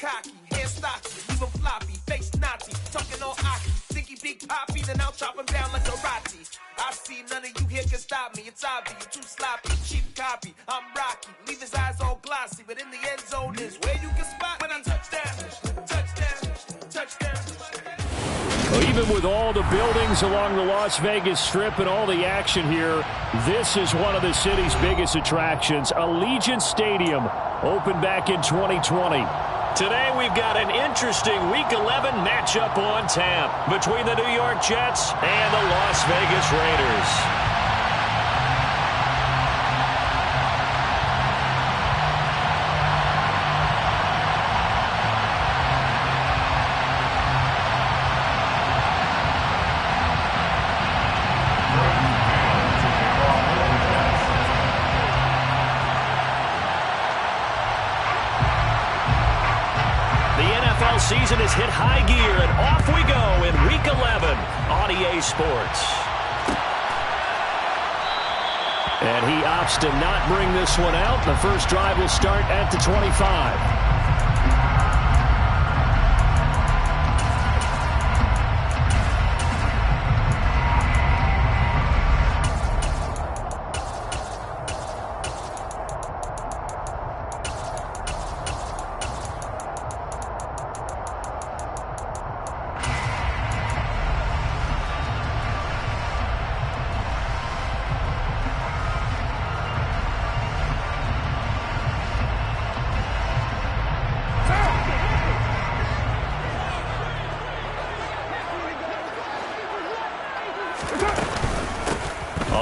cocky, hair stocky, leave him floppy, face Nazi, talking all Aki. Think he big poppy, then I'll chop him down like a Rati. I see none of you here can stop me. It's obvious, you too sloppy, cheap copy. I'm Rocky, leave his eyes all glossy, but in the end zone is where you can spot when I touchdown, touchdown, touchdown. Well, even with all the buildings along the Las Vegas Strip and all the action here, this is one of the city's biggest attractions. Allegiant Stadium opened back in 2020. Today we've got an interesting Week 11 matchup on tap between the New York Jets and the Las Vegas Raiders. Season has hit high gear, and off we go in Week 11 on EA Sports. And he opts to not bring this one out. The first drive will start at the 25.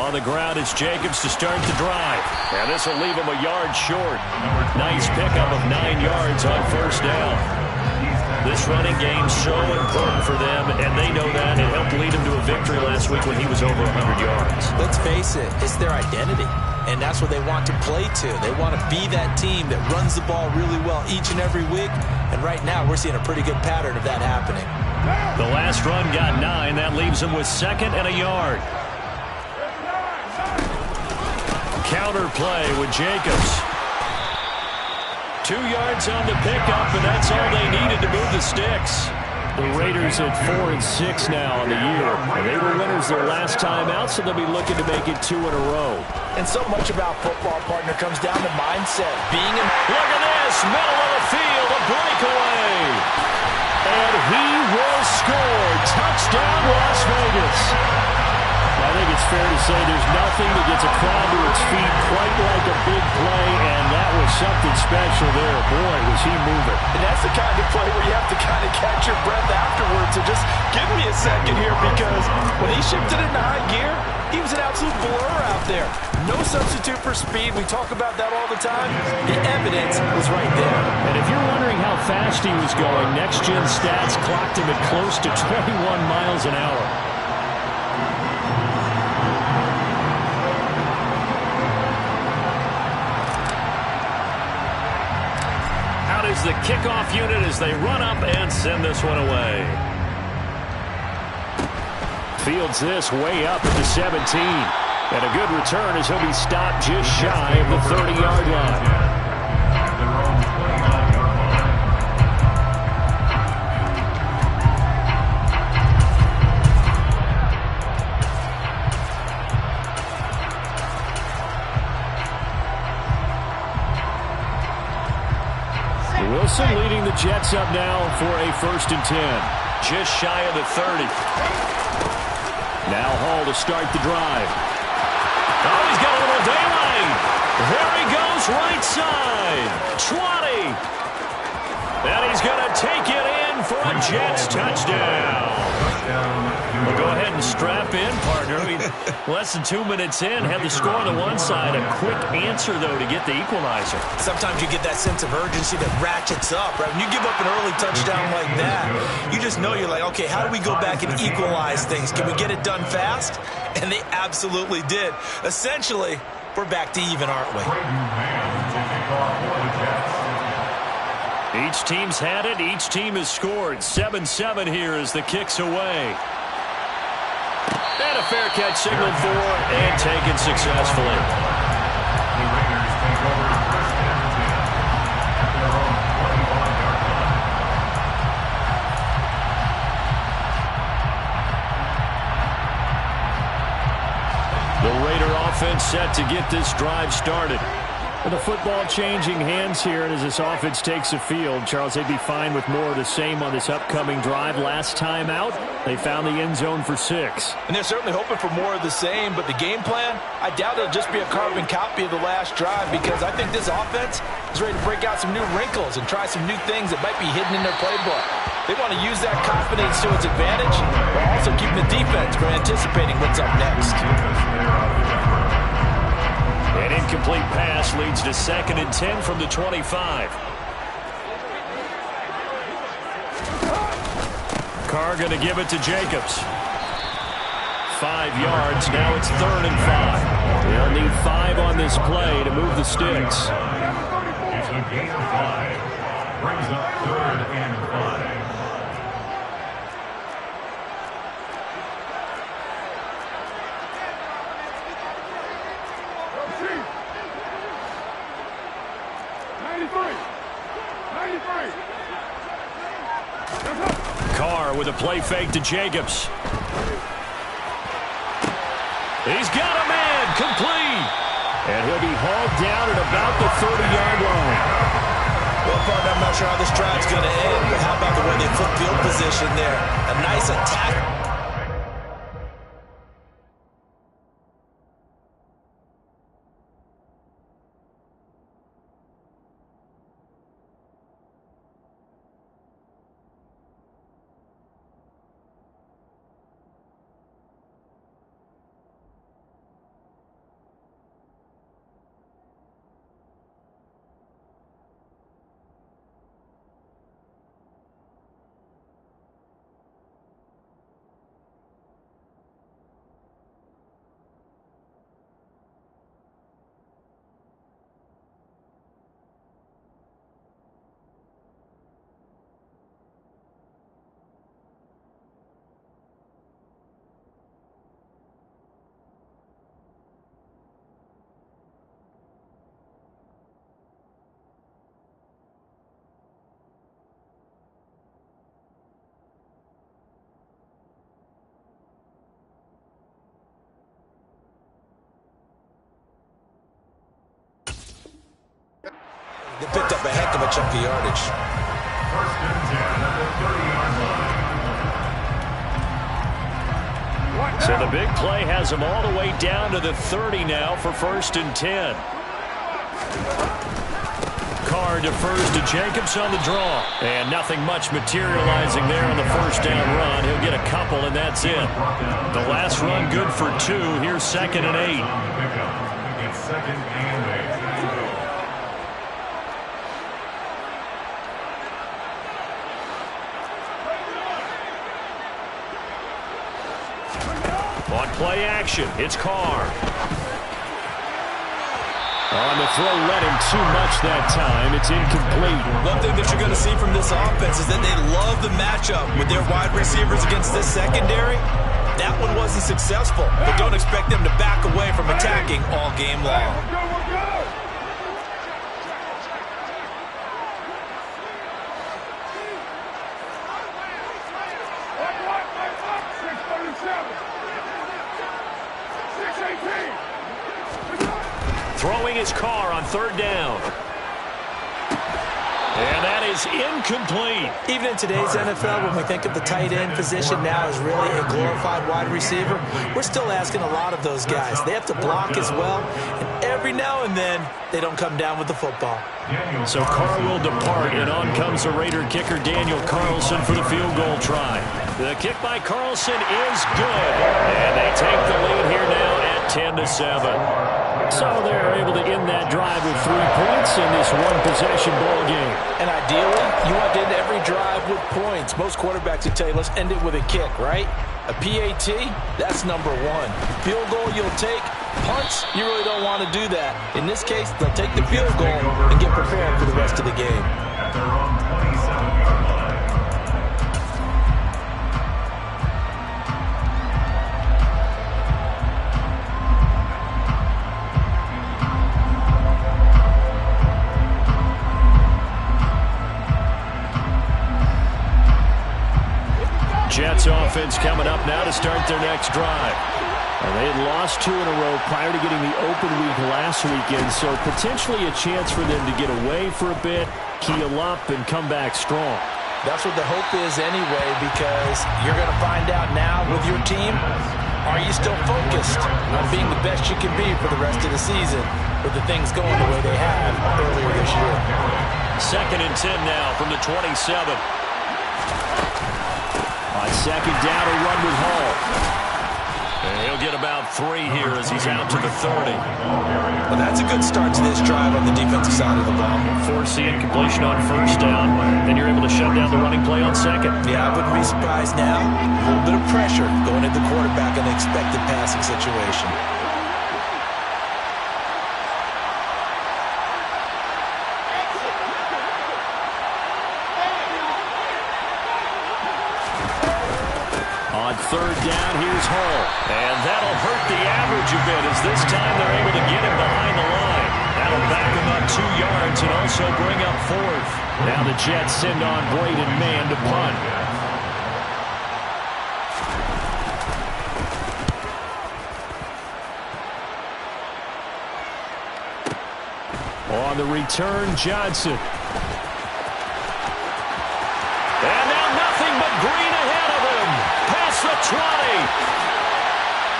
On the ground, it's Jacobs to start the drive. And this will leave him a yard short. Nice pickup of 9 yards on first down. This running game's so important for them, and they know that. It helped lead him to a victory last week when he was over 100 yards. Let's face it, it's their identity, and that's what they want to play to. They want to be that team that runs the ball really well each and every week, and right now we're seeing a pretty good pattern of that happening. The last run got 9. That leaves him with 2nd and a yard. Counter play with Jacobs. 2 yards on the pickup, and that's all they needed to move the sticks. The Raiders at 4-6 now on the year. And they were winners their last time out, so they'll be looking to make it 2 in a row. And so much about football, partner, comes down to mindset. Look at this, middle of the field, a breakaway. And he will score. Touchdown, Las Vegas. I think it's fair to say there's nothing that gets a crowd to its feet quite like a big play, and that was something special there. Boy, was he moving. And that's the kind of play where you have to kind of catch your breath afterwards. So just give me a second here, because when he shifted into high gear, he was an absolute blur out there. No substitute for speed. We talk about that all the time. The evidence was right there. And if you're wondering how fast he was going, Next Gen Stats clocked him at close to 21 miles an hour. Is the kickoff unit as they run up and send this one away. Fields this way up at the 17. And a good return as he'll be stopped just shy of the 30-yard line. Wilson leading the Jets up now for a 1st and 10. Just shy of the 30. Now Hall to start the drive. Oh, he's got a little daylight. There he goes, right side. 20. And he's going to take it in for a Jets touchdown. Well, go ahead and strap in, partner. I mean, less than 2 minutes in, had the score on the one side. A quick answer, though, to get the equalizer. Sometimes you get that sense of urgency that ratchets up, right? When you give up an early touchdown like that, you just know you're like, okay, how do we go back and equalize things? Can we get it done fast? And they absolutely did. Essentially, we're back to even, aren't we? Each team's had it. Each team has scored. 7-7 here as the kick's away. And a fair catch signaled for and taken successfully. offense set to get this drive started. And the football changing hands here, and as this offense takes the field, Charles, they'd be fine with more of the same on this upcoming drive. Last time out, they found the end zone for 6. And they're certainly hoping for more of the same, but the game plan, I doubt it'll just be a carbon copy of the last drive, because I think this offense is ready to break out some new wrinkles and try some new things that might be hidden in their playbook. They want to use that confidence to its advantage, while also keeping the defense from anticipating what's up next. An incomplete pass leads to 2nd and 10 from the 25. Carr going to give it to Jacobs. 5 yards. Now it's 3rd and 5. They'll need 5 on this play to move the sticks. It's a gain of 5. Brings up 3rd and 5. Carr with a play fake to Jacobs. He's got a man, complete. And he'll be hauled down at about the 30-yard line. Well, partner, I'm not sure how this drive's going to end, but how about the way they flip field position there? A nice attack. They picked up a heck of a chunk of yardage. 1st and 10 at the 30-yard line. So the big play has them all the way down to the 30 now for 1st and 10. Carr defers to Jacobs on the draw. And nothing much materializing there on the 1st down run. He'll get a couple, and that's it. The last run good for 2. Here's 2nd and 8. It's 2nd and 8. On play action, it's Carr. On the throw, led him too much that time. It's incomplete. One thing that you're going to see from this offense is that they love the matchup with their wide receivers against this secondary. That one wasn't successful, but don't expect them to back away from attacking all game long. Throwing his Carr on 3rd down. And that is incomplete. Even in today's NFL, when we think of the tight end position now as really a glorified wide receiver, we're still asking a lot of those guys. They have to block as well, and every now and then, they don't come down with the football. So Carr will depart, and on comes the Raider kicker Daniel Carlson for the field goal try. The kick by Carlson is good, and they take the lead here now at 10-7. So they're able to end that drive with 3 points in this one-possession ball game. And ideally, you want to end every drive with points. Most quarterbacks would tell you, let's end it with a kick, right? A PAT, that's number 1. Field goal you'll take. Punts, you really don't want to do that. In this case, they'll take the field goal and get prepared for the rest of the game. At their own 27-yard line. Jets offense coming up now to start their next drive. Well, they had lost 2 in a row prior to getting the open week last weekend, so potentially a chance for them to get away for a bit, heal up, and come back strong. That's what the hope is anyway, because you're going to find out now with your team, are you still focused on being the best you can be for the rest of the season with the things going the way they have earlier this year? 2nd and 10 now from the 27. On 2nd down, a run with Hall. And he'll get about 3 here as he's out to the 30. Well, that's a good start to this drive on the defensive side of the ball. Force the incompletion on 1st down. Then you're able to shut down the running play on 2nd. Yeah, I wouldn't be surprised now. A little bit of pressure going at the quarterback in an expected passing situation. On 3rd down, here's Hall. And that'll hurt the average a bit as this time they're able to get him behind the line. That'll back him up 2 yards and also bring up 4th. Now the Jets send on Braden Mann to punt. On the return, Johnson. And now nothing but green ahead of him. Past the 20.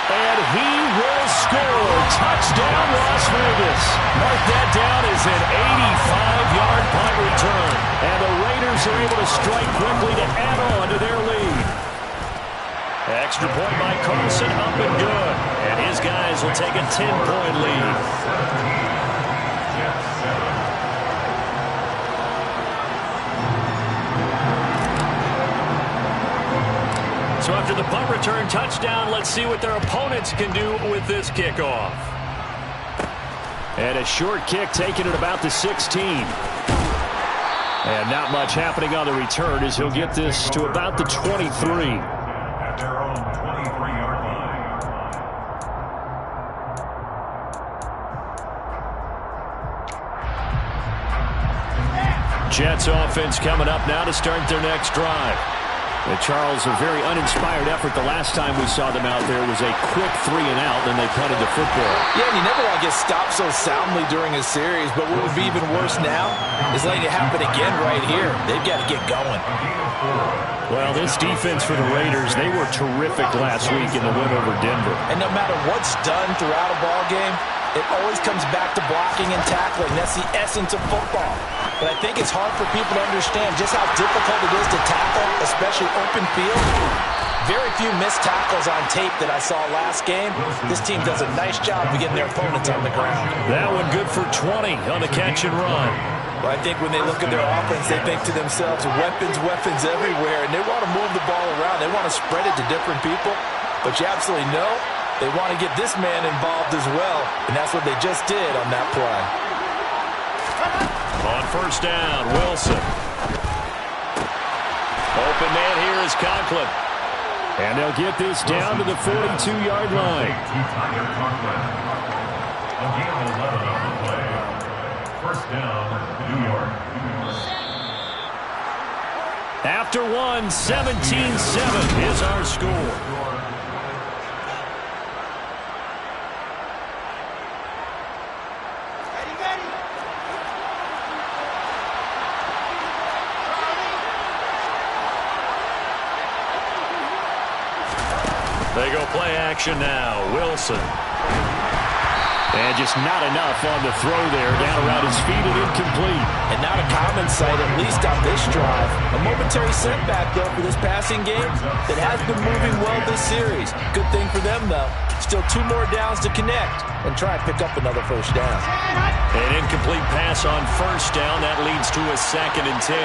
And he will score. Touchdown, Las Vegas. Mark that down as an 85-yard punt return. And the Raiders are able to strike quickly to add on to their lead. Extra point by Carlson, up and good. And his guys will take a 10-point lead. So after the punt return touchdown, let's see what their opponents can do with this kickoff. And a short kick taken at about the 16. And not much happening on the return as he'll get this to about the 23. At their own 23-yard line. Jets offense coming up now to start their next drive. Charles, a very uninspired effort the last time we saw them out there was a quick 3-and-out, then they punted the football. Yeah, and you never want to get stopped so soundly during a series, but what would be even worse now is letting it happen again right here. They've got to get going. Well, this defense for the Raiders, they were terrific last week in the win over Denver. And no matter what's done throughout a ball game, it always comes back to blocking and tackling. That's the essence of football. But I think it's hard for people to understand just how difficult it is to tackle, especially open field. Very few missed tackles on tape that I saw last game. This team does a nice job of getting their opponents on the ground. That one good for 20 on the catch and run. Well, I think when they look at their offense, they think to themselves, weapons, weapons everywhere, and they want to move the ball around. They want to spread it to different people. But you absolutely know they want to get this man involved as well, and that's what they just did on that play. On 1st down, Wilson. Open man here is Conklin. And they'll get this down to the 42-yard line. Again, 11 on the play. 1st down, New York. After one, 17-7 is our score. They go play action now. Wilson. And just not enough on the throw there. Down around his feet and incomplete. And not a common sight, at least on this drive. A momentary setback, though, for this passing game that has been moving well this series. Good thing for them, though. Still 2 more downs to connect and try and pick up another 1st down. An incomplete pass on 1st down. That leads to a 2nd and 10.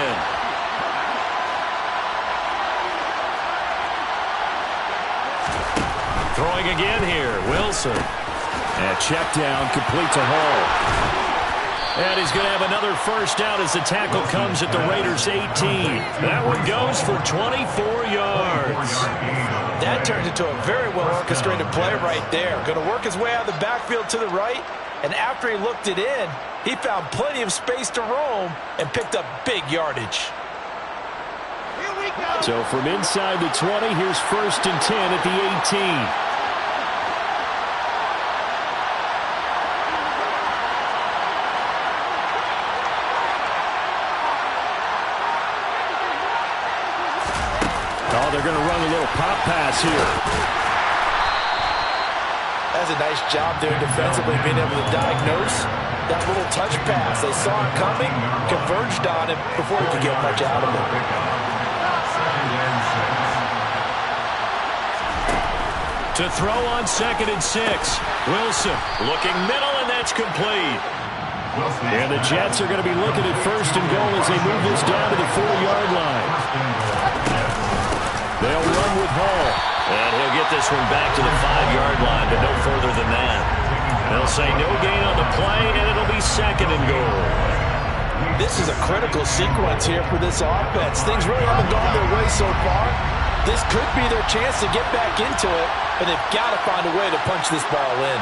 Throwing again here, Wilson. And check down, complete to Hall. And he's going to have another 1st down as the tackle comes at the Raiders' 18. That one goes for 24 yards. That turned into a very well-orchestrated play right there. Going to work his way out of the backfield to the right. And after he looked it in, he found plenty of space to roam and picked up big yardage. So from inside the 20, here's 1st and 10 at the 18. Oh, they're going to run a little pop pass here. That's a nice job there defensively, being able to diagnose that little touch pass. They saw it coming, converged on him before he could get much out of it. To throw on 2nd and 6. Wilson looking middle, and that's complete. And the Jets are going to be looking at 1st and goal as they move this down to the 4-yard line. They'll run with Hall. And he'll get this one back to the 5-yard line, but no further than that. They'll say no gain on the play, and it'll be 2nd and goal. This is a critical sequence here for this offense. Things really haven't gone their way so far. This could be their chance to get back into it, but they've got to find a way to punch this ball in.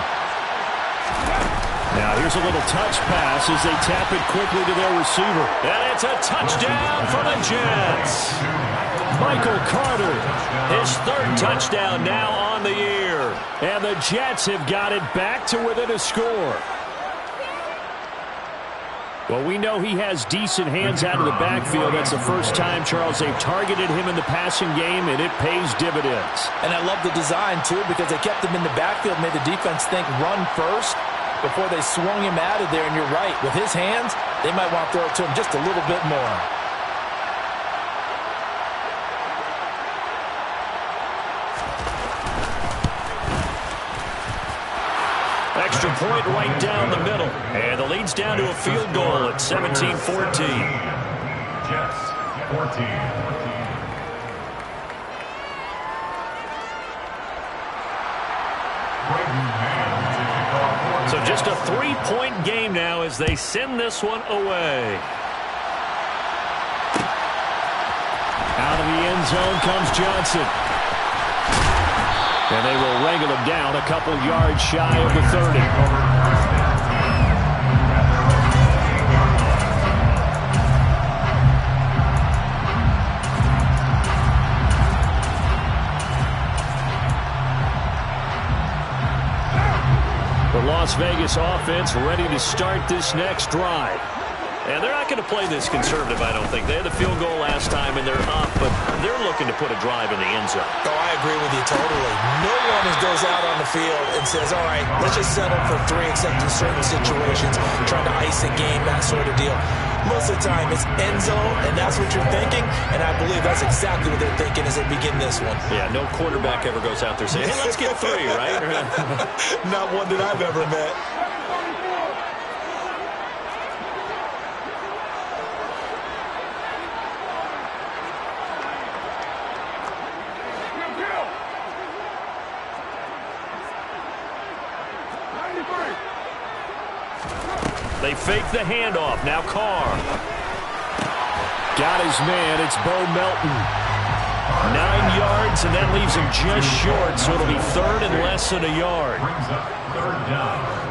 Now here's a little touch pass as they tap it quickly to their receiver. And it's a touchdown for the Jets. Michael Carter, his 3rd touchdown now on the year. And the Jets have got it back to within a score. Well, we know he has decent hands out of the backfield. That's the first time, Charles, they've targeted him in the passing game, and it pays dividends. And I love the design, too, because they kept him in the backfield, made the defense think run first before they swung him out of there. And you're right, with his hands, they might want to throw it to him just a little bit more. Extra point right down the middle. And the lead's down to a field goal at 17-14. Jets, 14. So just a 3-point game now as they send this one away. Out of the end zone comes Johnson. And they will wrangle him down a couple yards shy of the 30. The Las Vegas offense ready to start this next drive. And they're not going to play this conservative, I don't think. They had the field goal last time, and they're up, but they're looking to put a drive in the end zone. Oh, I agree with you totally. No one goes out on the field and says, all right, let's just settle for 3, except in certain situations, trying to ice a game, that sort of deal. Most of the time, it's end zone, and that's what you're thinking, and I believe that's exactly what they're thinking as they begin this one. Yeah, no quarterback ever goes out there saying, hey, let's get 3, right? Not one that I've ever met. They fake the handoff. Now Carr. Got his man. It's Bo Melton. 9 yards, and that leaves him just short, so it'll be 3rd and less than a yard. Brings up 3rd down.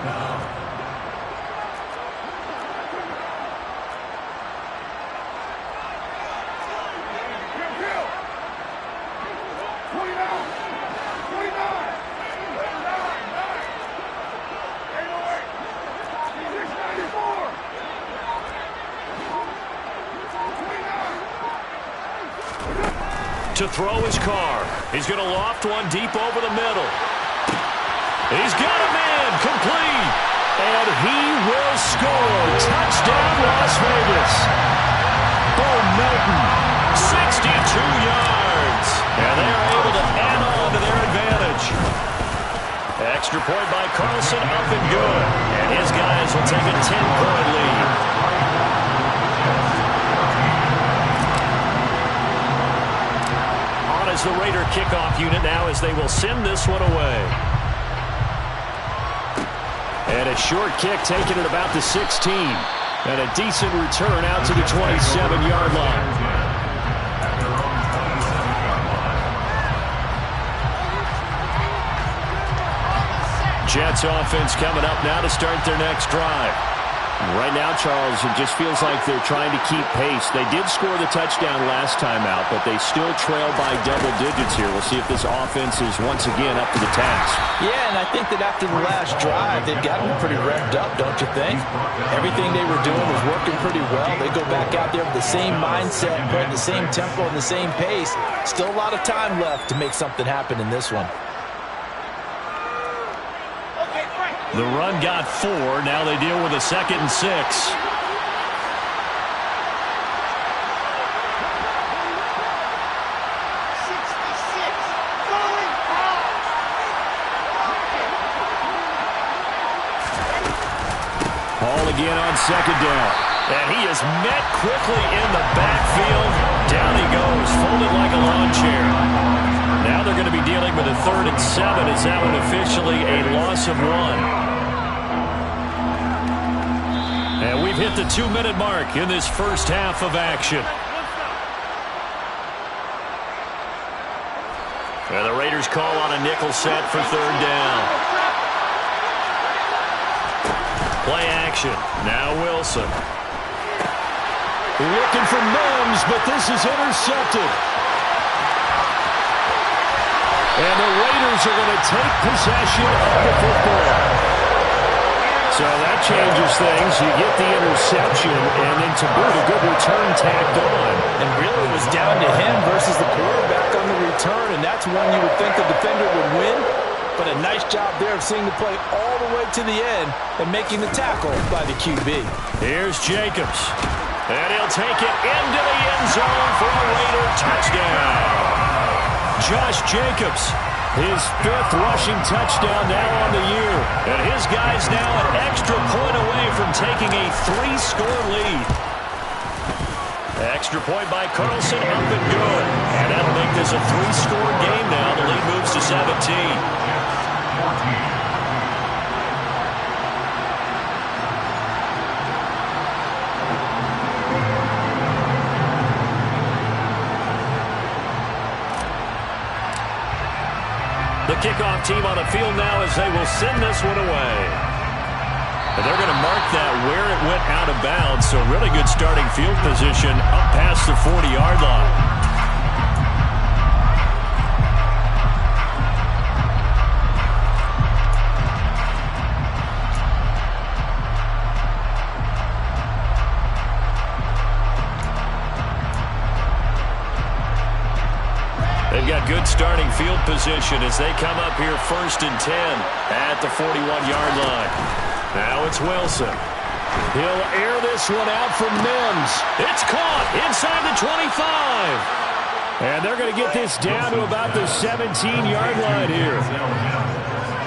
To throw his Carr. He's going to loft one deep over the middle. He's got a man, complete. And he will score. Touchdown, Las Vegas. Bo Melton, 62 yards. And they are able to add on to their advantage. Extra point by Carlson, up and good. And his guys will take a 10-point lead. As the Raider kickoff unit now as they will send this one away. And a short kick taken at about the 16. And a decent return out to the 27-yard line. Jets offense coming up now to start their next drive. Right now, Charles, it just feels like they're trying to keep pace. They did score the touchdown last time out, but they still trail by double digits here. We'll see if this offense is once again up to the task. Yeah, and I think that after the last drive, they've gotten pretty revved up, don't you think? Everything they were doing was working pretty well. They go back out there with the same mindset, putting the same tempo and the same pace. Still a lot of time left to make something happen in this one. The run got 4. Now they deal with a 2nd and 6. Hall again on 2nd down. And he is met quickly in the backfield. Down he goes, folded like a lawn chair. Now they're going to be dealing with a 3rd and 7. Is that one officially a loss of 1? And we've hit the 2-minute mark in this first half of action. And the Raiders call on a nickel set for 3rd down. Play action. Now Wilson. Looking for Mims, but this is intercepted. And the Raiders are going to take possession of the football. So that changes things. You get the interception, and then to boot, a good return tacked on. And really it was down to him versus the quarterback on the return, and that's one you would think the defender would win. But a nice job there of seeing the play all the way to the end and making the tackle by the QB. Here's Jacobs. And he'll take it into the end zone for a Raider touchdown. Josh Jacobs, his 5th rushing touchdown now on the year. And his guy's now an extra point away from taking a 3-score lead. Extra point by Carlson, up and good. And that'll make this a 3-score game now. The lead moves to 17. The kickoff team on the field now as they will send this one away. And they're going to mark that where it went out of bounds, so really good starting field position up past the 40-yard line. They've got good starting field position as they come up here 1st and 10 at the 41-yard line. Now it's Wilson. He'll air this one out for Mims. It's caught inside the 25. And they're going to get this down to about the 17-yard line here.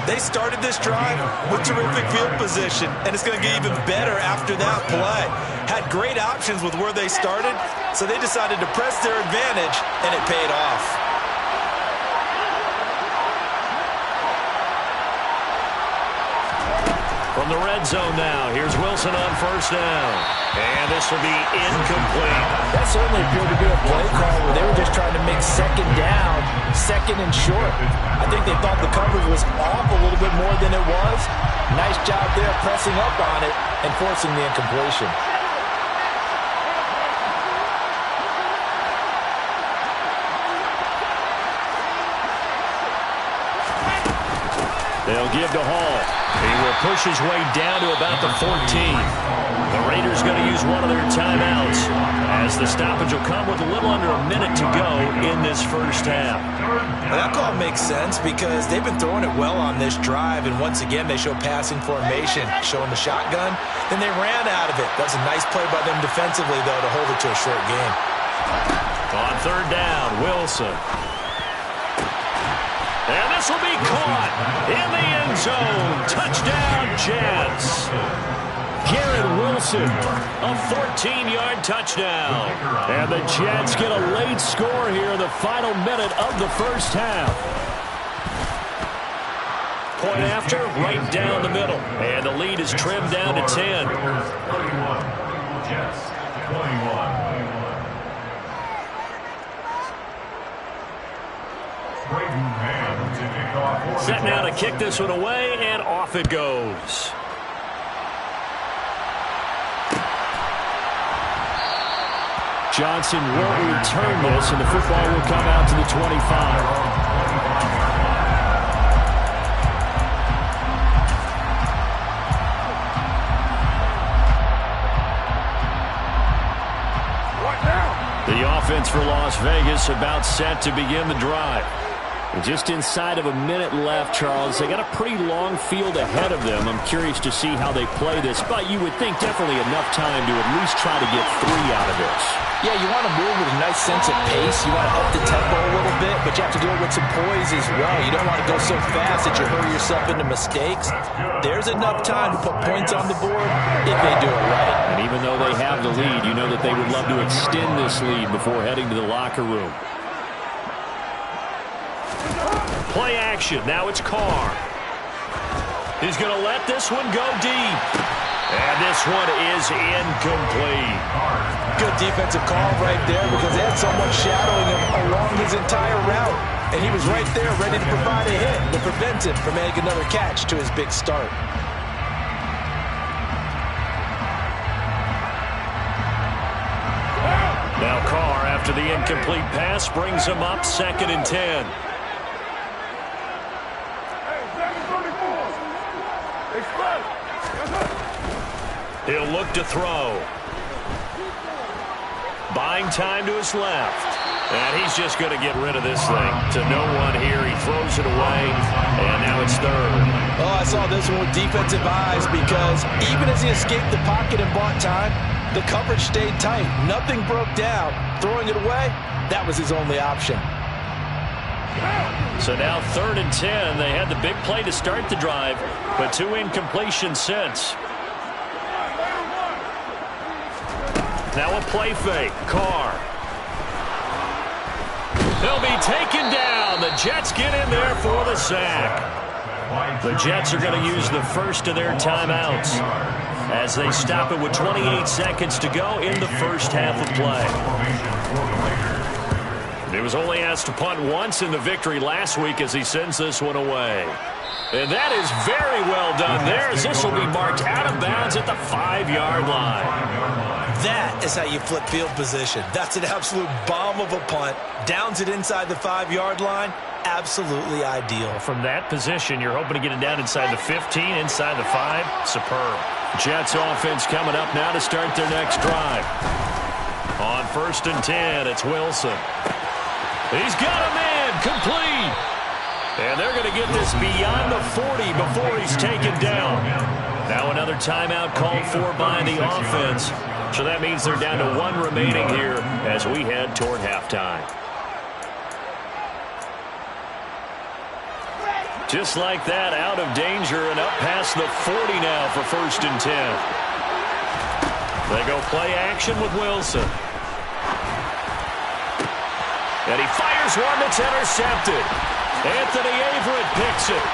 They started this drive with terrific field position, and it's going to get even better after that play. Had great options with where they started, so they decided to press their advantage, and it paid off. From the red zone now, here's Wilson on 1st down. And this will be incomplete. That certainly appeared to be a play call where they were just trying to make 2nd down, 2nd and short. I think they thought the coverage was off a little bit more than it was. Nice job there pressing up on it and forcing the incompletion. They'll give to Hall. He will push his way down to about the 14. The Raiders going to use one of their timeouts as the stoppage will come with a little under a minute to go in this first half. Well, that call makes sense because they've been throwing it well on this drive, and once again they show passing formation, showing the shotgun. Then they ran out of it. That's a nice play by them defensively, though, to hold it to a short game. On 3rd down, Wilson. And this will be caught in the end zone. Touchdown, Jets. Garrett Wilson, a 14-yard touchdown. And the Jets get a late score here in the final minute of the first half. Point after, right down the middle. And the lead is trimmed down to 10. 31, Jets, 21. Set now to kick this one away, and off it goes. Johnson won't return this, and the football will come out to the 25. The offense for Las Vegas about set to begin the drive. Just inside of a minute left, Charles. They got a pretty long field ahead of them. I'm curious to see how they play this, but you would think definitely enough time to at least try to get 3 out of this. Yeah, you want to move with a nice sense of pace. You want to up the tempo a little bit, but you have to do it with some poise as well. You don't want to go so fast that you hurry yourself into mistakes. There's enough time to put points on the board if they do it right. And even though they have the lead, you know that they would love to extend this lead before heading to the locker room. Play action. Now it's Carr. He's going to let this one go deep. And this one is incomplete. Good defensive call right there because they had someone shadowing him along his entire route. And he was right there ready to provide a hit to prevent him from making another catch to his big start. Now Carr, after the incomplete pass, brings him up 2nd and 10. He'll look to throw. Buying time to his left. And he's just going to get rid of this thing. To no one here. He throws it away. And now it's 3rd. Oh, I saw this one with defensive eyes because even as he escaped the pocket and bought time, the coverage stayed tight. Nothing broke down. Throwing it away, that was his only option. So now 3rd and 10. They had the big play to start the drive, but 2 incompletions since. Now a play fake. Carr. They'll be taken down. The Jets get in there for the sack. The Jets are going to use the first of their timeouts as they stop it with 28 seconds to go in the first half of play. He was only asked to punt once in the victory last week as he sends this one away. And that is very well done there as this will be marked out of bounds at the 5-yard line. That is how you flip field position. That's an absolute bomb of a punt. Downs it inside the 5-yard line. Absolutely ideal. From that position, you're hoping to get it down inside the 15, inside the 5. Superb. Jets offense coming up now to start their next drive. On 1st and 10, it's Wilson. He's got a man complete. And they're going to get this beyond the 40 before he's taken down. Now another timeout called for by the offense. So that means they're down to 1 remaining here as we head toward halftime. Just like that, out of danger and up past the 40 now for 1st and 10. They go play action with Wilson. And he fires one that's intercepted. Anthony Averett picks it.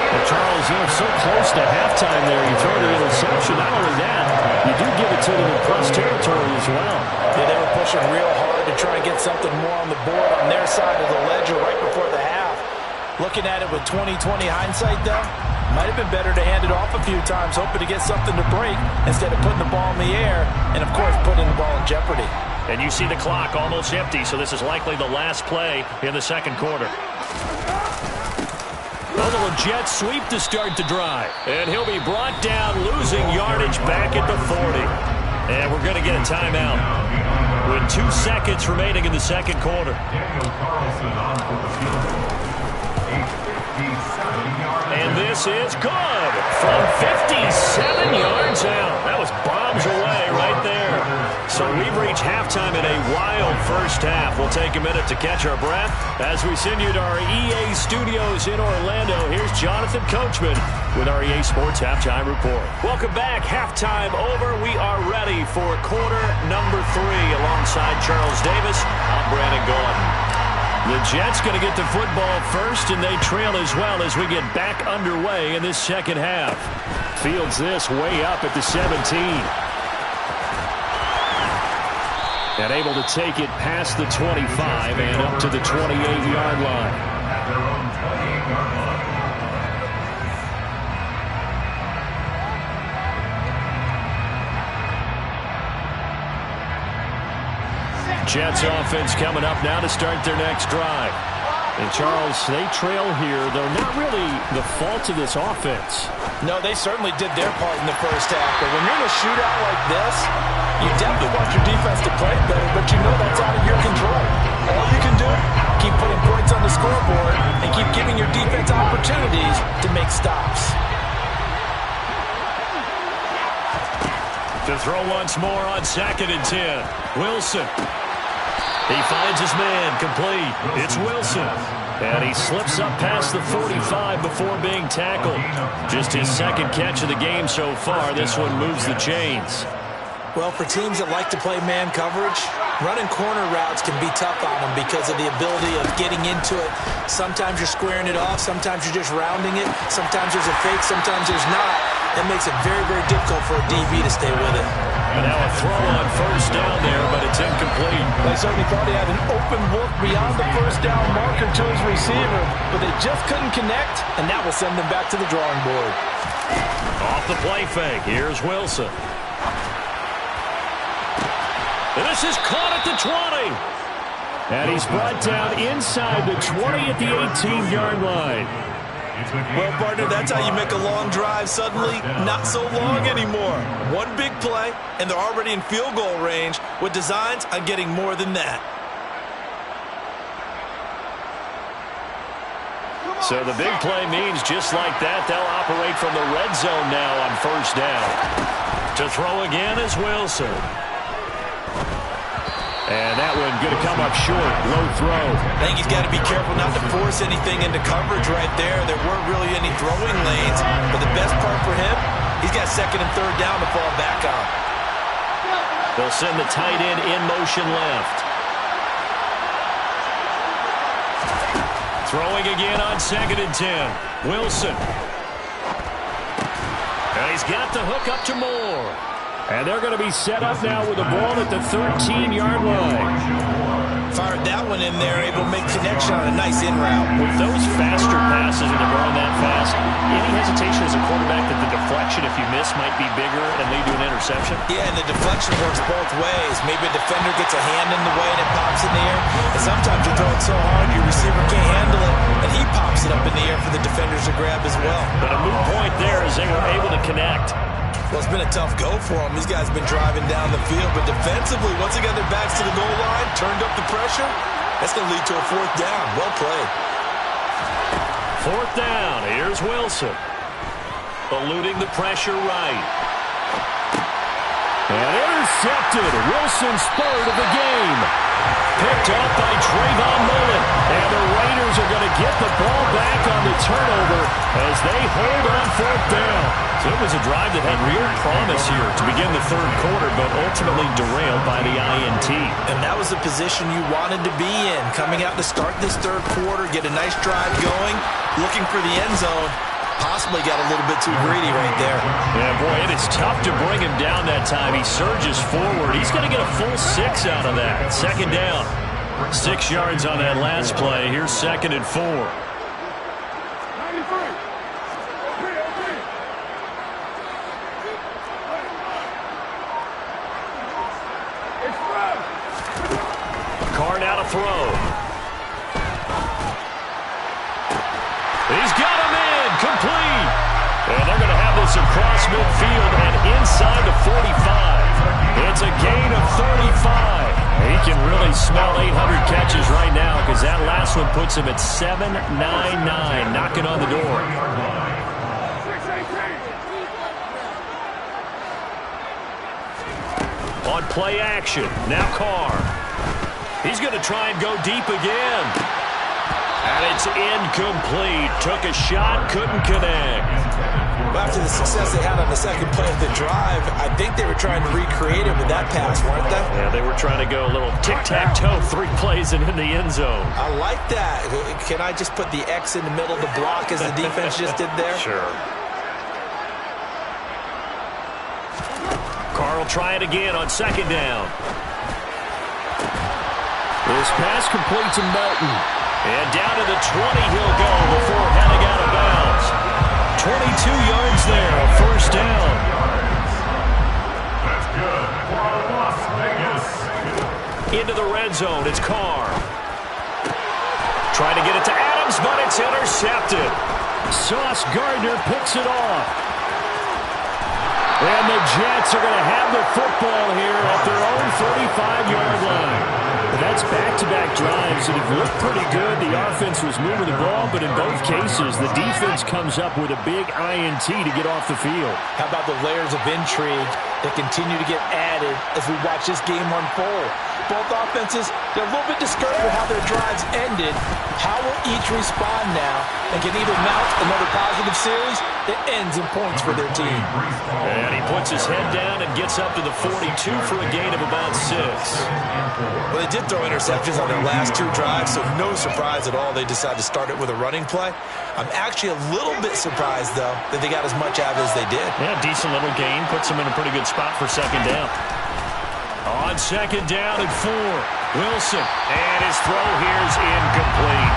Well, Charles, you're so close to halftime there. You throw the interception. Not only that, you do give it to them in press territory as well. Yeah, they were pushing real hard to try and get something more on the board on their side of the ledger right before the half. Looking at it with 20/20 hindsight, though, might have been better to hand it off a few times, hoping to get something to break instead of putting the ball in the air and, of course, putting the ball in jeopardy. And you see the clock almost empty, so this is likely the last play in the 2nd quarter. Well, the Jets sweep to start the drive. And he'll be brought down, losing yardage back at the 40. And we're going to get a timeout with 2 seconds remaining in the 2nd quarter. And this is good from 57 yards out. That was bombs away right there. So we've reached halftime in a wild first half. We'll take a minute to catch our breath as we send you to our EA studios in Orlando. Here's Jonathan Coachman with our EA Sports Halftime Report. Welcome back. Halftime over. We are ready for quarter number 3 alongside Charles Davis. I'm Brandon Gordon. The Jets going to get the football first, and they trail as well as we get back underway in this second half. Fields this way up at the 17. And able to take it past the 25 and up to the 28-yard line. Jets offense coming up now to start their next drive. And, Charles, they trail here, though not really the fault of this offense. No, they certainly did their part in the first half. But when you're in a shootout like this, you definitely want your defense to play better, but you know that's out of your control. All you can do, keep putting points on the scoreboard and keep giving your defense opportunities to make stops. To throw once more on 2nd and 10. Wilson. He finds his man, complete. It's Wilson. And he slips up past the 45 before being tackled. Just his second catch of the game so far. This one moves the chains. Well, for teams that like to play man coverage, running corner routes can be tough on them because of the ability of getting into it. Sometimes you're squaring it off. Sometimes you're just rounding it. Sometimes there's a fake. Sometimes there's not. That makes it very, very difficult for a DB to stay with it. And now a throw on first down there, but it's incomplete. They certainly thought he had an open look beyond the first down marker to his receiver, but they just couldn't connect, and that will send them back to the drawing board. Off the play fake, here's Wilson. And this is caught at the 20. And he's brought down inside the 20 at the 18-yard line. Well, partner, that's how you make a long drive suddenly not so long anymore. One big play, and they're already in field goal range with designs on getting more than that. So the big play means just like that, they'll operate from the red zone now on first down. To throw again is Wilson. And that one going to come up short. Low throw. I think he's got to be careful not to force anything into coverage right there. There weren't really any throwing lanes. But the best part for him, he's got 2nd and 3rd down to fall back on. They'll send the tight end in motion left. Throwing again on 2nd and 10. Wilson. And he's got the hook up to Moore. And they're going to be set up now with the ball at the 13-yard line. Fired that one in there, able to make connection on a nice in route. With those faster passes and they're going that fast, any hesitation as a quarterback that the deflection, if you miss, might be bigger and lead to an interception? Yeah, and the deflection works both ways. Maybe a defender gets a hand in the way and it pops in the air. And sometimes you throw it so hard your receiver can't handle it, and he pops it up in the air for the defenders to grab as well. But a moot point there as they were able to connect. Well, it's been a tough go for them. These guys have been driving down the field, but defensively, once they got their backs to the goal line, turned up the pressure, that's going to lead to a 4th down. Well played. 4th down. Here's Wilson. Eluding the pressure right. And intercepted. Wilson's 3rd of the game. Picked up by Trayvon Mullen. And the Raiders are going to get the ball back on the turnover as they hold on 4th down. So it was a drive that had real promise here to begin the 3rd quarter, but ultimately derailed by the INT. And that was the position you wanted to be in. Coming out to start this 3rd quarter, get a nice drive going, looking for the end zone. Possibly got a little bit too greedy right there. Yeah, boy, it is tough to bring him down that time. He surges forward. He's going to get a full 6 out of that. 2nd down. 6 yards on that last play. Here's 2nd and 4. Carr now to throw. He's got him in. Complete. And they're going to have this across midfield and inside the 45. It's a gain of 35. He can really smell 800 catches right now because that last one puts him at 799, knocking on the door. On play action, now Carr. He's going to try and go deep again. And it's incomplete. Took a shot, couldn't connect. After the success they had on the 2nd play of the drive, I think they were trying to recreate it with that pass, weren't they? Yeah, they were trying to go a little tic-tac-toe, 3 plays and in the end zone. I like that. Can I just put the X in the middle of the block as the defense just did there? Sure. Carr will try it again on 2nd down. This pass complete to Melton. And down to the 20 he'll go before heading out of bounds. 22 yards there, a 1st down. That's good for Las Vegas. into the red zone. It's Carr. Trying to get it to Adams, but it's intercepted. Sauce Gardner picks it off. And the Jets are going to have the football here at their own 35-yard line. That's back-to-back drives that have looked pretty good. The offense was moving the ball, but in both cases, the defense comes up with a big INT to get off the field. How about the layers of intrigue that continue to get added as we watch this game unfold? Both offenses, they're a little bit discouraged with how their drives ended. How will each respond now and can either mount another positive series that ends in points for their team? And he puts his head down and gets up to the 42 for a gain of about 6. Well, they did throw interceptions on their last 2 drives, so no surprise at all they decided to start it with a running play. I'm actually a little bit surprised, though, that they got as much out of it as they did. Yeah, decent little gain. Puts them in a pretty good spot for second down. On second down and 4, Wilson. And his throw here is incomplete.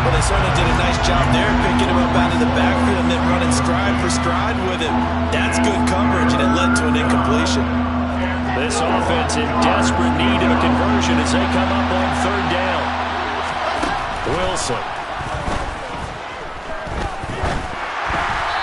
Well, they certainly did a nice job there, picking him up out of the backfield and then running stride for stride with him. That's good coverage, and it led to an incompletion. This offense in desperate need of a conversion as they come up on third down. Wilson.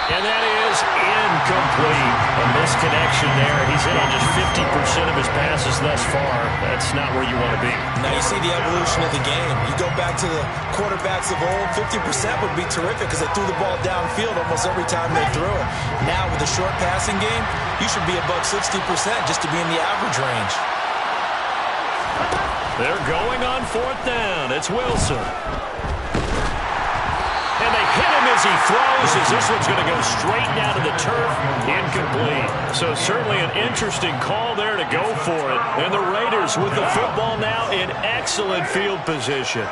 And that is incomplete. A misconnection there. He's hit on just 50% of his passes thus far. That's not where you want to be. Now you see the evolution of the game. You go back to the quarterbacks of old, 50% would be terrific because they threw the ball downfield almost every time they threw it. Now with the short passing game, you should be above 60% just to be in the average range. They're going on fourth down. It's Wilson. And they hit him as he throws, as this one's going to go straight down to the turf. Incomplete. So certainly an interesting call there to go for it. And the Raiders with the football now in excellent field position.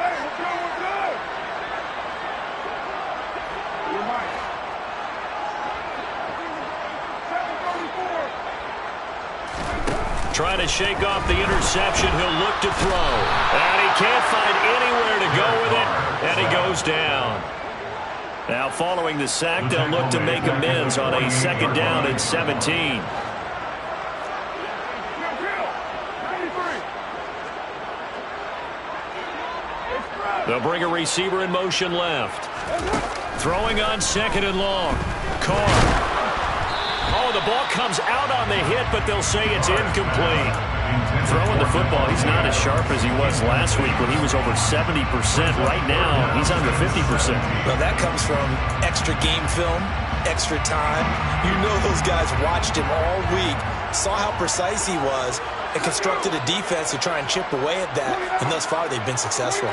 Trying to shake off the interception. He'll look to throw. And he can't find anywhere to go with it. And he goes down. Now following the sack, they'll look to make amends on a second down and 17. They'll bring a receiver in motion left. Throwing on second and long. Carr. Oh, the ball comes out on the hit, but they'll say it's incomplete. Throwing the football, he's not as sharp as he was last week when he was over 70%. Right now, he's under 50%. Well, that comes from extra game film, extra time. You know those guys watched him all week, saw how precise he was, and constructed a defense to try and chip away at that. And thus far, they've been successful.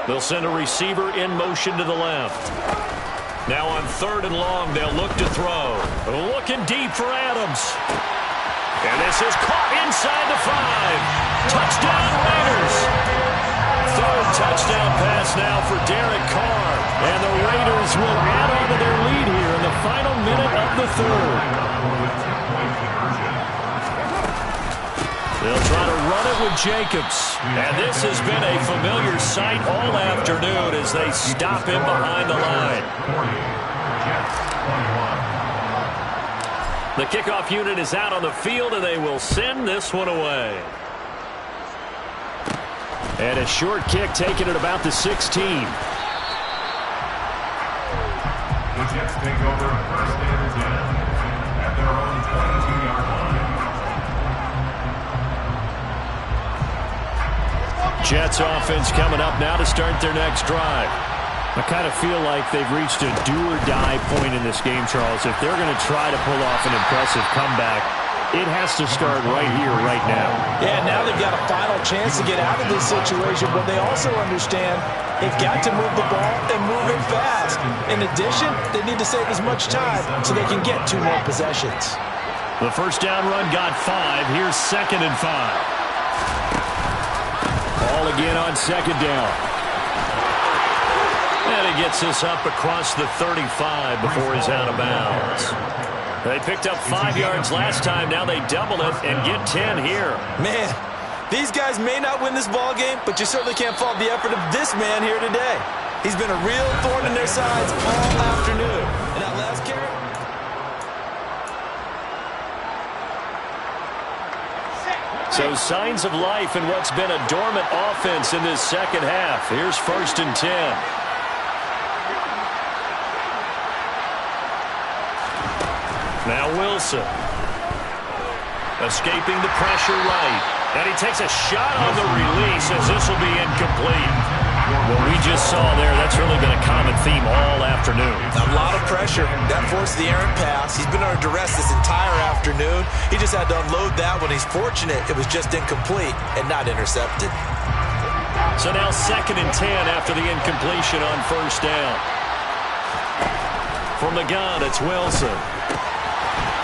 They'll send a receiver in motion to the left. Now on third and long, they'll look to throw. Looking deep for Adams. And this is caught inside the 5. Touchdown Raiders. Third touchdown pass now for Derek Carr. And the Raiders will add on to their lead here in the final minute of the third. They'll try to run it with Jacobs. And this has been a familiar sight all afternoon as they stop him behind the line. The kickoff unit is out on the field, and they will send this one away. And a short kick taken at about the 16. The Jets take over first and 10 at their own 22-yard line. Jets offense coming up now to start their next drive. I kind of feel like they've reached a do-or-die point in this game, Charles. If they're going to try to pull off an impressive comeback, it has to start right here, right now. Yeah, now they've got a final chance to get out of this situation, but they also understand they've got to move the ball and move it fast. In addition, they need to save as much time so they can get 2 more possessions. The first down run got 5. Here's second and 5. Ball again on second down. And he gets this up across the 35 before he's out of bounds. They picked up 5 yards last time. Now they double it and get 10 here. Man, these guys may not win this ball game, but you certainly can't fault the effort of this man here today. He's been a real thorn in their sides all afternoon. And that last carry. So signs of life in what's been a dormant offense in this second half. Here's 1st and 10. Now Wilson. Escaping the pressure right. And he takes a shot on the release as this will be incomplete. What we just saw there, that's really been a common theme all afternoon. A lot of pressure. That forced the errant pass. He's been under duress this entire afternoon. He just had to unload that when he's fortunate it was just incomplete and not intercepted. So now 2nd and 10 after the incompletion on 1st down. From the gun, it's Wilson.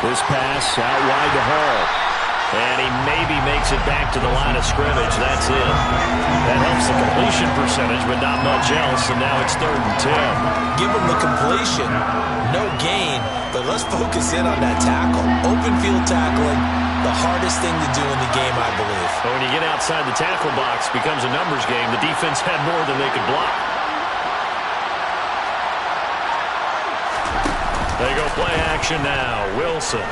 This pass out wide to Hall. And he maybe makes it back to the line of scrimmage. That's it. That helps the completion percentage, but not much else. And now it's 3rd and 10. Give him the completion. No gain. But let's focus in on that tackle. Open field tackling, the hardest thing to do in the game, I believe. But when you get outside the tackle box, it becomes a numbers game. The defense had more than they could block. They go play action now. Wilson.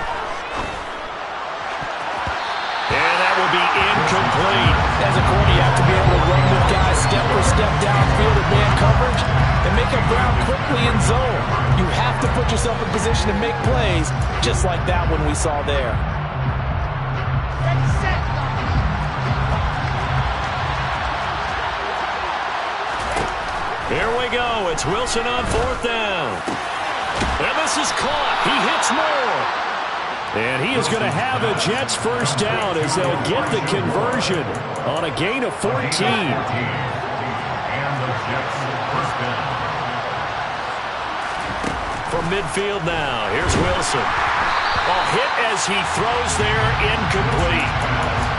And that will be incomplete. As a corner, you have to be able to run with guys step for step downfield in man coverage and make a ground quickly in zone. You have to put yourself in position to make plays, just like that one we saw there. Here we go. It's Wilson on 4th down. And this is caught. He hits more. And he is going to have a Jets 1st down as they'll get the conversion on a gain of 14. And the Jets 1st down. From midfield now, here's Wilson. A hit as he throws there, incomplete.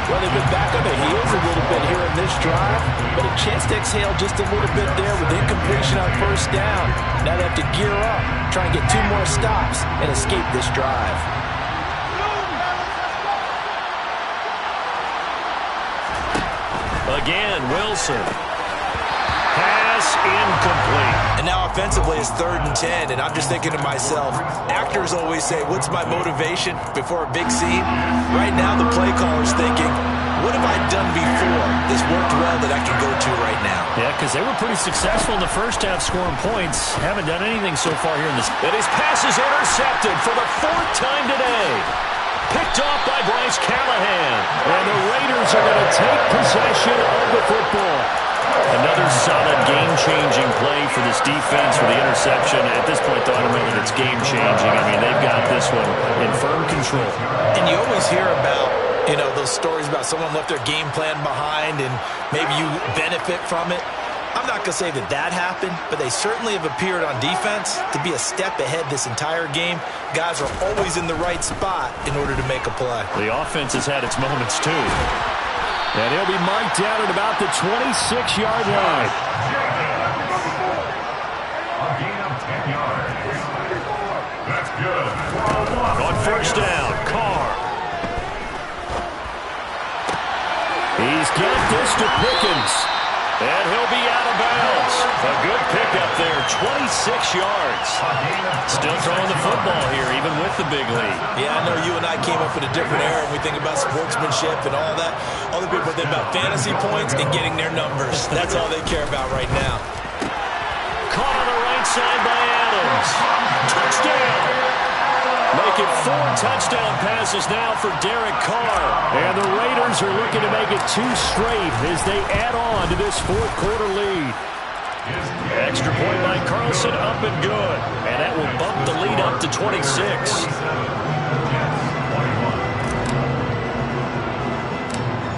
Well, they've been back on their heels a little bit here in this drive, but a chance to exhale just a little bit there with incompletion on 1st down. Now they have to gear up, try and get 2 more stops, and escape this drive. Again, Wilson. Pass incomplete. And now offensively it's 3rd and 10, and I'm just thinking to myself, actors always say, what's my motivation before a big scene? Right now the play caller's thinking, what have I done before that's worked well that I can go to right now? Yeah, because they were pretty successful in the first half scoring points. Haven't done anything so far here in this. And his pass is intercepted for the 4th time today. Picked off by Bryce Callahan. And the Raiders are going to take possession of the football. Another solid game-changing play for this defense for the interception. At this point, though, I don't know that it's game-changing. I mean, they've got this one in firm control. And you always hear about, those stories about someone left their game plan behind and maybe you benefit from it. I'm not going to say that happened, but they certainly have appeared on defense to be a step ahead this entire game. Guys are always in the right spot in order to make a play. The offense has had its moments, too. And he'll be marked down at about the 26-yard line. A gain of 10 yards. That's good. On 1st down, Carr. He's got this to Pickens. And he'll be out of bounds. A good pickup there, 26 yards. Still throwing the football here, even with the big lead. Yeah, I know you and I came up in a different era and we think about sportsmanship and all that. Other people think about fantasy points and getting their numbers. That's all they care about right now. Caught on the right side by Adams. Touchdown! Make it 4 touchdown passes now for Derek Carr. And the Raiders are looking to make it 2 straight as they add on to this 4th quarter lead. Extra point by Carlson, up and good. And that will bump the lead up to 26.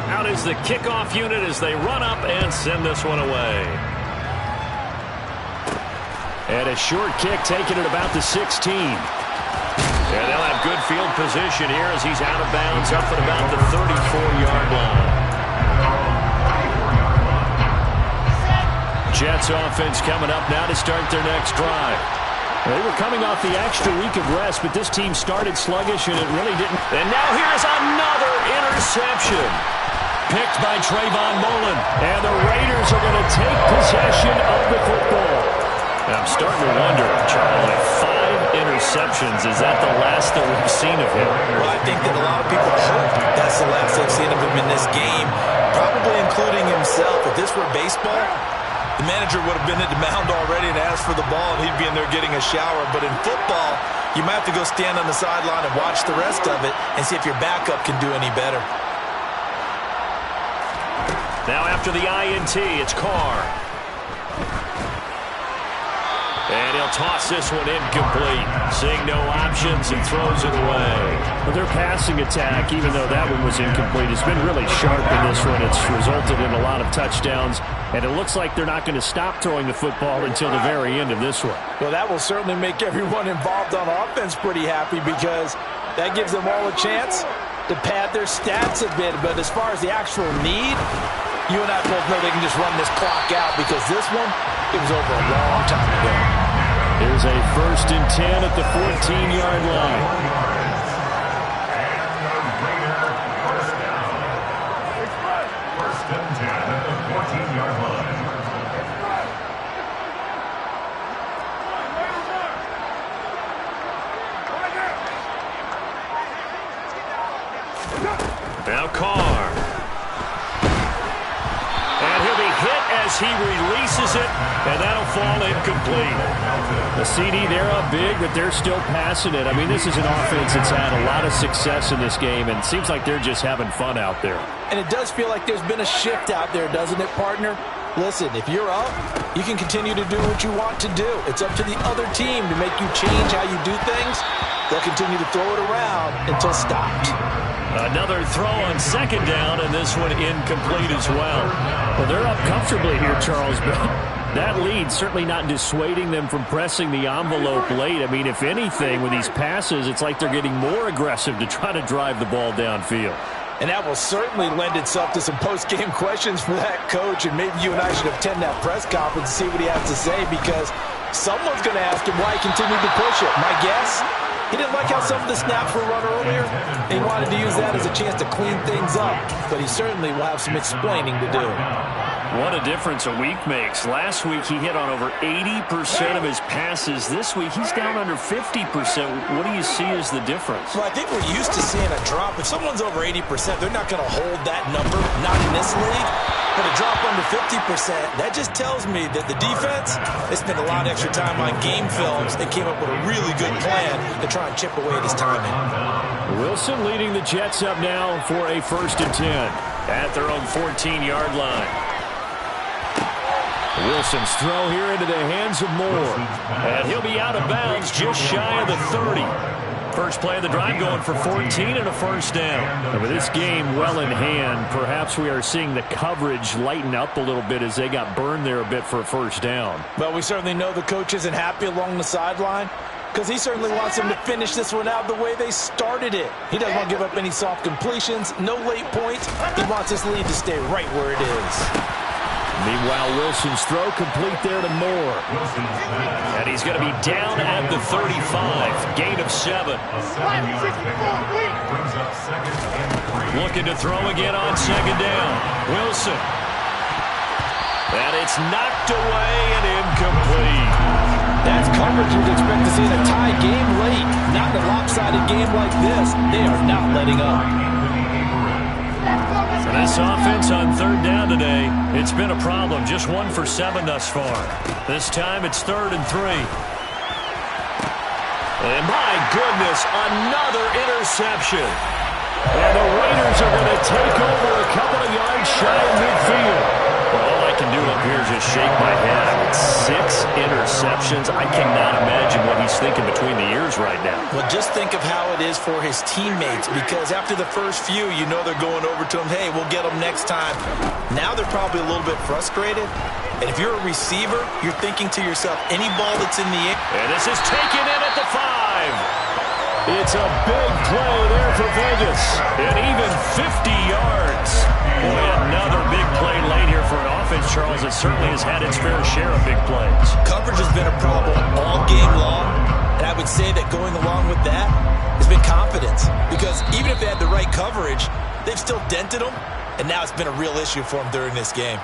Out is the kickoff unit as they run up and send this one away. And a short kick taken at about the 16. And they'll have good field position here as he's out of bounds up at about the 34-yard line. Jets offense coming up now to start their next drive. They were coming off the extra week of rest, but this team started sluggish and it really didn't. And now here's another interception. Picked by Trayvon Mullen. And the Raiders are going to take possession of the football. I'm starting to wonder, Charlie, 5 interceptions. Is that the last that we've seen of him? Well, I think that a lot of people hope that's the last they've seen of him in this game, probably including himself. If this were baseball, the manager would have been at the mound already and asked for the ball, and he'd be in there getting a shower. But in football, you might have to go stand on the sideline and watch the rest of it and see if your backup can do any better. Now after the INT, it's Carr. And he'll toss this one incomplete. Seeing no options and throws it away. Well, their passing attack, even though that one was incomplete, has been really sharp in this one. It's resulted in a lot of touchdowns, and it looks like they're not going to stop throwing the football until the very end of this one. Well, that will certainly make everyone involved on offense pretty happy because that gives them all a chance to pad their stats a bit. But as far as the actual need, you and I both know they can just run this clock out because this one, it was over a long time ago. Here's a 1st and 10 at the 14-yard line. First and 10 at the 14-yard line. Now Carr. And he'll be hit as he releases it, and that'll fall incomplete. The CD, they're up big, but they're still passing it. I mean, this is an offense that's had a lot of success in this game, and it seems like they're just having fun out there. And it does feel like there's been a shift out there, doesn't it, partner? Listen, if you're up, you can continue to do what you want to do. It's up to the other team to make you change how you do things. They'll continue to throw it around until stopped. Another throw on 2nd down, and this one incomplete as well. Well, they're up comfortably here, Charles, but that lead certainly not dissuading them from pressing the envelope late. I mean, if anything, with these passes, it's like they're getting more aggressive to try to drive the ball downfield. And that will certainly lend itself to some post-game questions for that coach, and maybe you and I should attend that press conference and see what he has to say, because someone's going to ask him why he continued to push it. My guess, he didn't like how some of the snaps were run earlier. He wanted to use that as a chance to clean things up, but he certainly will have some explaining to do. What a difference a week makes. Last week he hit on over 80% of his passes. This week he's down under 50%. What do you see as the difference? Well, I think we're used to seeing a drop. If someone's over 80%, they're not going to hold that number, not in this league. But a drop under 50%, that just tells me that the defense, they spent a lot of extra time on game films and came up with a really good plan to try and chip away at his timing. Wilson leading the Jets up now for a 1st and 10 at their own 14-yard line. Wilson's throw here into the hands of Moore. And he'll be out of bounds just shy of the 30. First play of the drive going for 14 and a 1st down. And with this game well in hand, perhaps we are seeing the coverage lighten up a little bit as they got burned there a bit for a 1st down. Well, we certainly know the coach isn't happy along the sideline because he certainly wants them to finish this one out the way they started it. He doesn't want to give up any soft completions, no late points. He wants this lead to stay right where it is. Meanwhile, Wilson's throw complete there to Moore. And he's going to be down at the 35. Gain of 7. Looking to throw again on 2nd down. Wilson. And it's knocked away and incomplete. That's coverage you'd expect to see in a tie game late. Not in a lopsided game like this. They are not letting up. For this offense on 3rd down today, it's been a problem. Just 1 for 7 thus far. This time it's 3rd and 3. And my goodness, another interception. And the Raiders are going to take over a couple of yards shy of midfield. Well, all I can do up here is just shake my head. 6 interceptions. I cannot imagine what he's thinking between the ears right now. Well, just think of how it is for his teammates, because after the first few, you know they're going over to him, hey, we'll get them next time. Now they're probably a little bit frustrated. And if you're a receiver, you're thinking to yourself, any ball that's in the air. And this is taken in at the 5. It's a big play there for Vegas. And even 50 yards. Boy, another big play late here for an offense, Charles, that certainly has had its fair share of big plays. Coverage has been a problem all game long, and I would say that going along with that has been confidence, because even if they had the right coverage, they've still dented them, and now it's been a real issue for them during this game.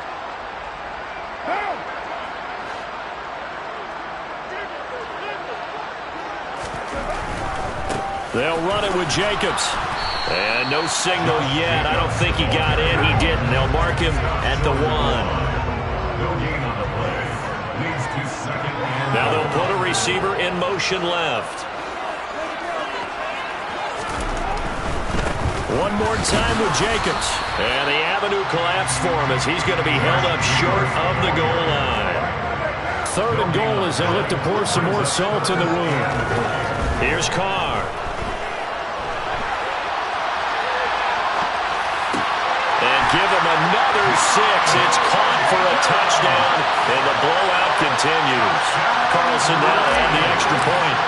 They'll run it with Jacobs. And no signal yet. I don't think he got in. He didn't. They'll mark him at the 1. No gain on the play. Leads to second and Now they'll put a receiver in motion left. One more time with Jacobs. And the avenue collapsed for him as he's going to be held up short of the goal line. 3rd and goal as they look to pour some more salt in the wound. Here's Carr. And give him another 6. It's caught for a touchdown, and the blowout continues. Carlson now had the extra point.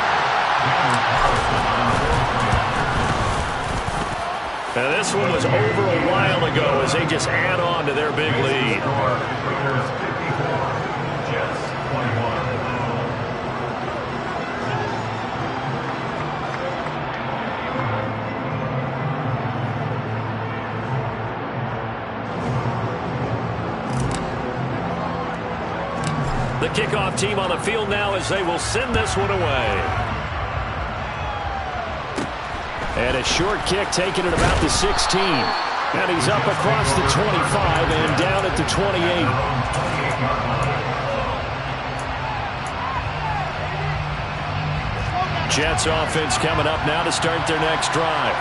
Now this one was over a while ago as they just add on to their big lead. Raiders 54, Jets 21. The kickoff team on the field now as they will send this one away. And a short kick taken at about the 16. And he's up across the 25 and down at the 28. Jets offense coming up now to start their next drive.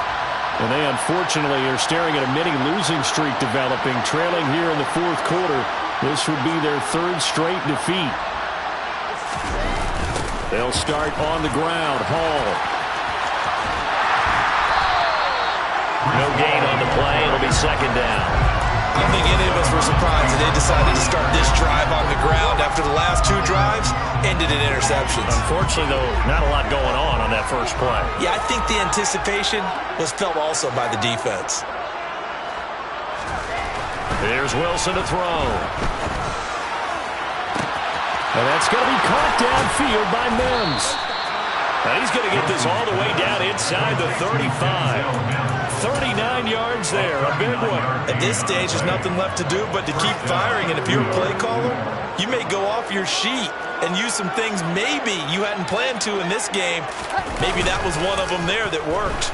And they unfortunately are staring at a mini-losing streak developing, trailing here in the 4th quarter. This would be their 3rd straight defeat. They'll start on the ground. Hall. No gain on the play. It'll be 2nd down. I don't think any of us were surprised that they decided to start this drive on the ground after the last 2 drives ended in interceptions. Unfortunately, though, not a lot going on that first play. Yeah, I think the anticipation was felt also by the defense. Here's Wilson to throw. And that's going to be caught downfield by Mims. And he's going to get this all the way down inside the 35. 39 yards there, a big one. At this stage, there's nothing left to do but to keep firing. And if you're a play caller, you may go off your sheet and use some things maybe you hadn't planned to in this game. Maybe that was one of them there that worked.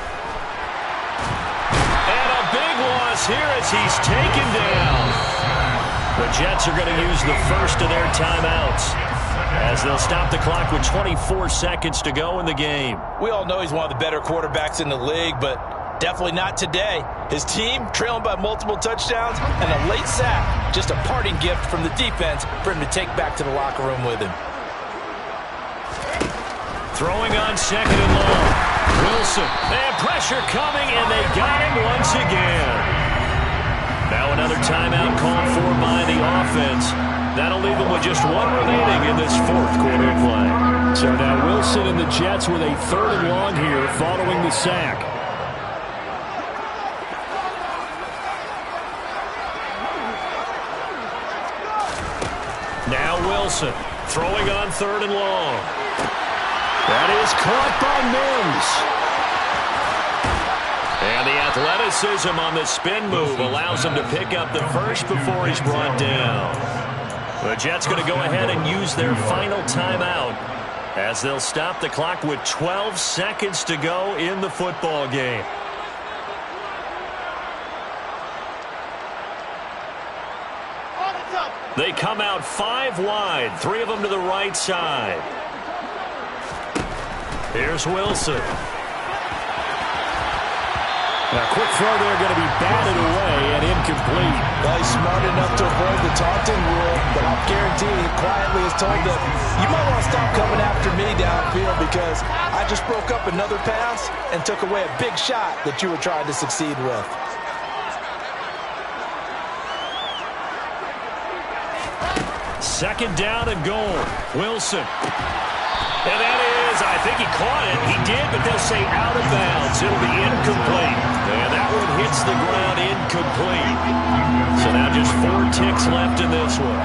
And a big loss here as he's taken down. The Jets are going to use the first of their timeouts as they'll stop the clock with 24 seconds to go in the game. We all know he's one of the better quarterbacks in the league, but definitely not today. His team trailing by multiple touchdowns and a late sack. Just a parting gift from the defense for him to take back to the locker room with him. Throwing on 2nd and long. Wilson. They have pressure coming, and they got him once again. Now another timeout called for by the offense. That'll leave them with just 1 remaining in this 4th quarter of play. So now Wilson and the Jets with a 3rd and long here following the sack. Now Wilson throwing on 3rd and long. That is caught by Mims. And the athleticism on the spin move allows him to pick up the first before he's brought down. The Jets going to go ahead and use their final timeout as they'll stop the clock with 12 seconds to go in the football game. They come out 5 wide, 3 of them to the right side. Here's Wilson. A quick throw there going to be batted away and incomplete. Well, he's smart enough to avoid the taunting rule, but I'll guarantee he quietly has told them, you might want to stop coming after me downfield because I just broke up another pass and took away a big shot that you were trying to succeed with. Second down and goal. Wilson. And that is, I think he caught it. He did, but they'll say out of bounds. It'll be incomplete. And that one hits the ground incomplete. So now just 4 ticks left in this one.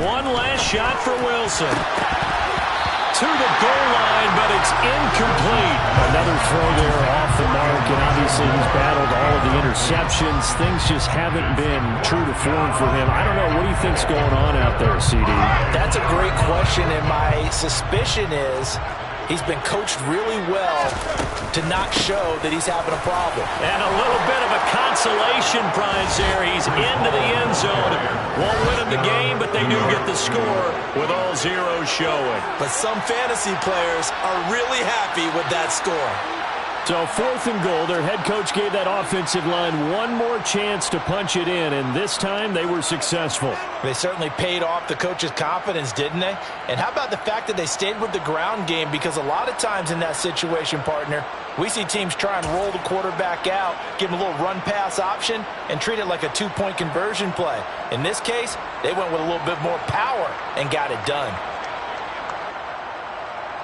One last shot for Wilson. To the goal line, but it's incomplete. Another throw there off the mark, and obviously he's battled all of the interceptions. Things just haven't been true to form for him. I don't know. What do you think's going on out there, CD? That's a great question, and my suspicion is he's been coached really well to not show that he's having a problem. And a little bit of a consolation prize there. He's into the end zone. Won't win him the game, but they do get the score with all zeros showing. But some fantasy players are really happy with that score. So 4th and goal, their head coach gave that offensive line one more chance to punch it in, and this time they were successful. They certainly paid off the coach's confidence, didn't they? And how about the fact that they stayed with the ground game? Because a lot of times in that situation, partner, we see teams try and roll the quarterback out, give him a little run-pass option, and treat it like a 2-point conversion play. In this case, they went with a little bit more power and got it done.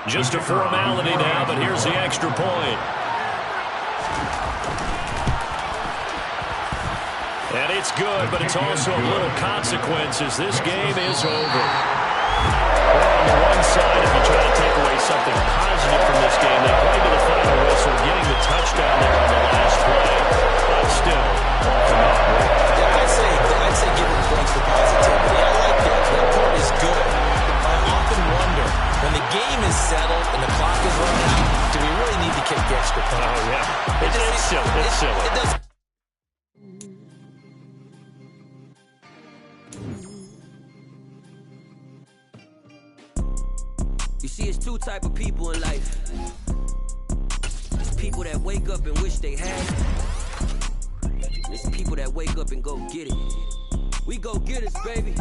Just a formality now, but here's the extra point. And it's good, but it's also of little consequences. This game is over. Well, on the one side, if you try to take away something positive from this game, they played to the final whistle, getting the touchdown there on the last play. But still, often not great. Yeah, I'd say give it points for positivity. I like that. That part is good. I often wonder, when the game is settled and the clock is running out, do we really need to kick the extra point? Oh, yeah. It's silly. It's silly. It doesn't. You see, it's 2 type of people in life. It's people that wake up and wish they had it. It's people that wake up and go get it. We go get it, baby.